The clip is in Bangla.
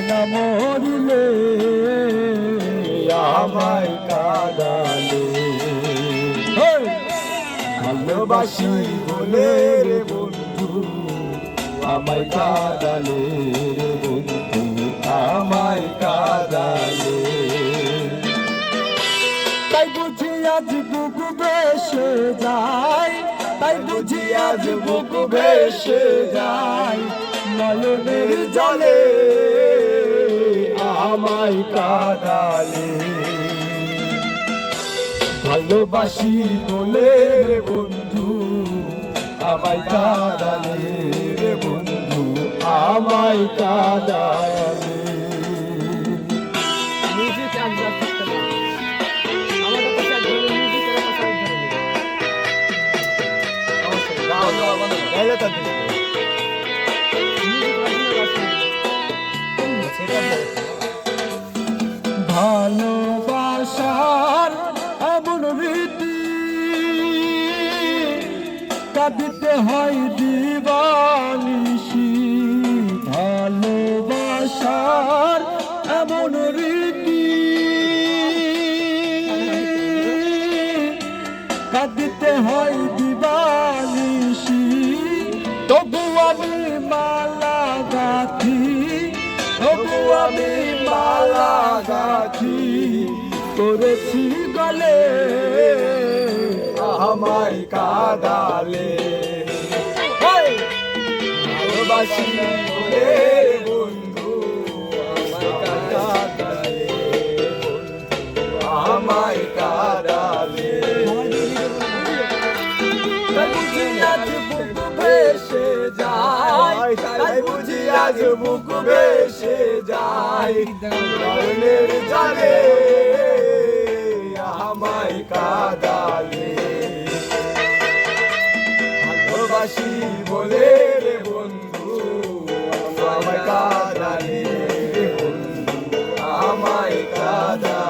না মরিলে আমায় কাঁদালে ভালোবাসি বলে রে বন্ধু আমায় কাঁদালে রে বন্ধু আমায় কাঁদালে তাই বুঝি আজ বুক ভেসে যায় তাই বুঝি আজ বুক ভেসে যায় নয়নের জলে আমায় কাঁদালে ভালোবাসি বলে রে বন্ধু আমায় কাঁদালে রে বন্ধু আমায় কাঁদালে মিউজিক একবার করতে না আমার কাছে একবার মিউজিক এর কথা ধরে নে অবশ্যই গাও গাইলে তো মিউজিক ভালোবাসার এমন রীতি কাঁদিতে হয় দিবানিশি ভালোবাসার এমন রীতি কাঁদিতে হয় দিবানিশি তবু আমি মালা গাঁথি তবু আমি মালা গাঁথি করেছি গলে আমায় কাঁদালে ভালোবাসি বলে বন্ধু আমায় কাঁদালে আমায় কাঁদালে তাই বুঝি আজ বুক ভেসে যায় তাই বুঝি আজ বুক ভেসে যায় নয়নের জলে আমায় কাঁদালে ভালোবাসি বলে রে বন্ধু আমায় কাঁদালে রে বন্ধু আমায় কাঁদালে